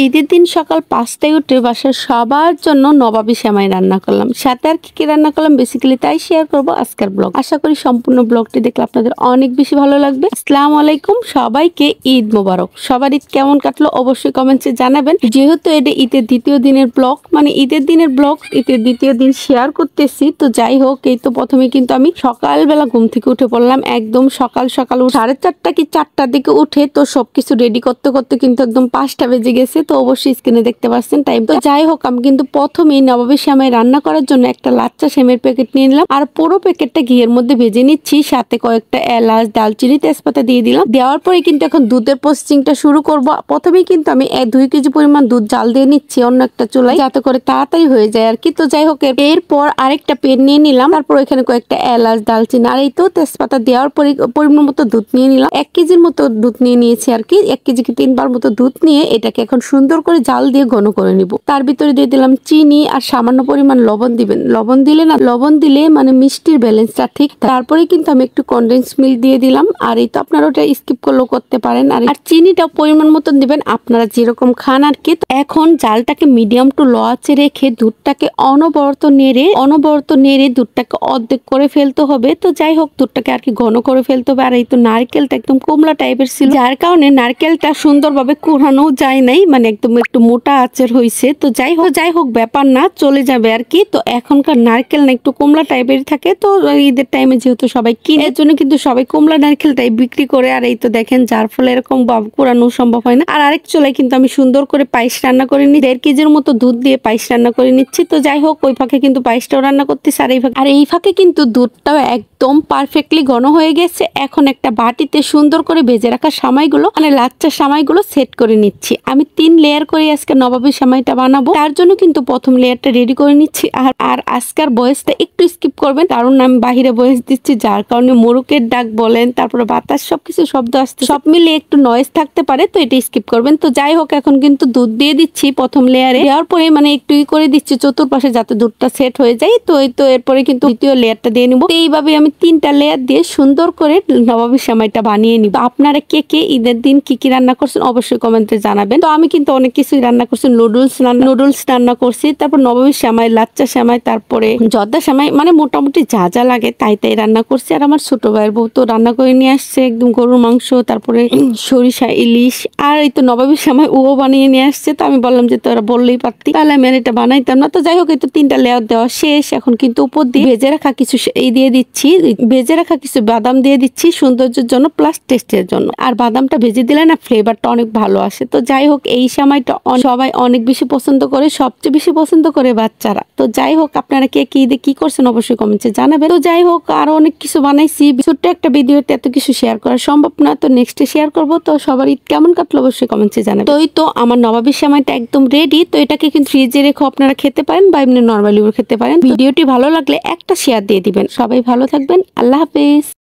ঈদের দিন সকাল 5টায় উঠে বাসার সবার জন্য নবাবী সেমাই রান্না করলাম। সাথে আর কি রান্না করলাম বেসিক্যালি তাই শেয়ার করব আজকের ব্লগ। আশা করি সম্পূর্ণ ব্লগটি দেখলে আপনাদের অনেক বেশি ভালো লাগবে। আসসালামু আলাইকুম, সবাইকে ঈদ মোবারক। সবার ঈদ কেমন কাটলো অবশ্যই কমেন্টসে জানাবেন। যেহেতু এটা ঈদের দ্বিতীয় দিনের ব্লগ, মানে ঈদের দিনের ব্লগ ঈদের দ্বিতীয় দিন শেয়ার করতেছি, তো যাই হোক, এই তো প্রথমে কিন্তু আমি সকালবেলা ঘুম থেকে উঠে পড়লাম। একদম সকাল 4:30 কি 4টার দিকে উঠে তো সবকিছু রেডি করতে করতে কিন্তু একদম 5টা বেজে গেছে। তো অবশ্যই স্ক্রিনে দেখতে পাচ্ছেন টাইম। তো যাই হোক, আমি কিন্তু প্রথমেই নবাবী সেমাই রান্না করার জন্য একটা লাচ্চা সেমের প্যাকেট নিয়ে নিলাম, আর পুরো প্যাকেটটা ঘিয়ের মধ্যে ভেজে নিচ্ছি। সাথে কয়েকটা এলাচ, দালচিনি, তেজপাতা দিয়ে দিলাম। দেওয়ার পরে কিন্তু এখন দুধের প্রসেসিংটা শুরু করব। প্রথমেই কিন্তু আমি 2 কেজি পরিমাণ দুধ জাল দিয়ে নিচ্ছি অন্য একটা চুলায়, যাতে করে তাড়াতাড়ি হয়ে যায় আর কি। তো যাই হোক, এরপর আরেকটা প্যান নিয়ে নিলাম। তারপর এখানে কয়েকটা এলাচ, দালচিনি আর এই তো তেজপাতা দেওয়ার পরে পরিমাণ মতো দুধ নিয়ে নিলাম। 1 কেজির মতো দুধ নিয়ে নিয়েছি আর কি। 1 কেজিকে 3 বার মতো দুধ নিয়ে এটাকে এখন সুন্দর করে জাল দিয়ে ঘন করে নিব। তার ভিতরে দিয়ে দিলাম চিনি আর সামান্য পরিমাণ লবণ দিবেন। লবণ দিলে মানে মিষ্টির ব্যালেন্সটা ঠিক। তারপরে কিন্তু আমি একটু কনডেন্স মিল্ক দিয়ে দিলাম। আর এই তো আপনারা ওটা স্কিপ করলেও করতে পারেন। আর চিনিটা পরিমাণ মতন দিবেন আপনারা যেরকম খান আর কি। এখন জালটাকে মিডিয়াম টু লো আঁচে রেখে দুধটাকে অনবরত নেড়ে দুধটাকে অর্ধেক করে ফেলতে হবে। তো যাই হোক, দুধটাকে আর কি ঘন করে ফেলতে হবে। আর এই তো নারকেলটা একদম কমলা টাইপের ছিল, যার কারণে নারকেলটা সুন্দরভাবে কুড়ানো যায় নাই, মানে একদম একটু মোটা আঁচের হয়েছে। তো যাই হোক ব্যাপার না, চলে যাবে আর কি। তো এখনকার নারকেল না একটু কমলা টাইপের থাকে, তো ঈদের টাইমে যেহেতু সবাই কিনে, এর জন্য কিন্তু সবাই কমলা নারকেলটাই বিক্রি করে। আর এই তো দেখেন, যার ফলে এরকম কুড়ানো সম্ভব হয় না। আর আরেক চুলায় কিন্তু আমি সুন্দর করে পায়েস রান্না করে নিই। 1.5 কেজির মতো দুধ দিয়ে পায়েস রান্না করে নিচ্ছি। তো যাই হোক, ওই ফাঁকে কিন্তু পায়েসটাও রান্না করতেছি। আর এই ফাঁকে কিন্তু দুধটাও একদম পারফেক্টলি ঘন হয়ে গেছে। এখন একটা বাটিতে সুন্দর করে ভেজে রাখা সেমাইগুলো, মানে লাচ্চা সেমাইগুলো সেট করে নিচ্ছি। আমি 3 লেয়ার করে আজকে নবাবী সেমাইটা বানাবো, তার জন্য কিন্তু প্রথম লেয়ারটা রেডি করে নিচ্ছি। আর আজকের ভয়েসটা একটু স্কিপ করবেন, কারণ আমি বাহিরে ভয়েস দিচ্ছি, যার কারণে মোরকের ডাক বলেন, তারপরে বাতাস, সবকিছু শব্দ আসছে, সব মিলিয়ে একটু নয়েজ থাকতে পারে, তো এটা স্কিপ করবেন। তো যাই হোক, এখন কিন্তু দুধ দিয়ে দিচ্ছি প্রথম লেয়ারে। দেওয়ার পরে মানে একটু করে দিচ্ছি চতুর্পাশে, যাতে দুধটা সেট হয়ে যায়। তো এই তো এরপরে কিন্তু দ্বিতীয় লেয়ারটা দিয়ে নিব। এইভাবে আমি 3টা লেয়ার দিয়ে সুন্দর করে নবাবী সেমাইটা বানিয়ে নিব। আপনারা কে কে ঈদের দিন কি কি রান্না করছেন অবশ্যই কমেন্টে জানাবেন। তো আমি কিন্তু অনেক কিছুই রান্না করছি। নুডলস রান্না করছি, তারপর নবাবী সেমাই, লাচ্চা সেমাই, তারপরে জর্দা সেমাই, মানে মোটামুটি যা যা লাগে তাই রান্না করছি। আর আমার ছোট ভাইয়ের বউ তো রান্না করে নিয়ে আসছে একদম গরুর মাংস, তারপরে সরিষা ইলিশ, আর এই তো নবাবী সেমাই ও বানিয়ে নিয়ে আসছে। তো আমি বললাম যে তোরা বললেই পারতি, তাহলে আমি আর এটা বানাইতাম না। তো যাই হোক, এই তো 3টা লেয়ার দেওয়া শেষ। এখন কিন্তু উপর দিয়ে ভেজে রাখা কিছু বাদাম দিয়ে দিচ্ছি সৌন্দর্যের জন্য প্লাস টেস্টের জন্য। আর বাদামটা ভেজে দিলে না ফ্লেভারটা অনেক ভালো আসে। তো যাই হোক, এই সেমাইটা সবাই অনেক বেশি পছন্দ করে, সবচেয়ে বেশি পছন্দ করে বাচ্চারা। তো যাই হোক, আপনারা কে কি ঈদে কি করছেন অবশ্যই কমেন্টে জানাবেন। তো যাই হোক, আরো অনেক কিছু বানাইছি। ছোট্ট একটা ভিডিওতে এত কিছু শেয়ার করা সম্ভব না, তো নেক্সটে শেয়ার করব। তো সবার ঈদ কেমন কাটলো অবশ্যই কমেন্টে জানাবেন। তো এই তো আমার নবাবী সেমাইটা একদম রেডি। তো এটাকে কিন্তু ফ্রিজে রেখে আপনারা খেতে পারেন বা এমনি নরমালিও খেতে পারেন। ভিডিওটি ভালো লাগলে একটা শেয়ার দিয়ে দিবেন। সবাই ভালো থাকবেন, আল্লাহ হাফেজ।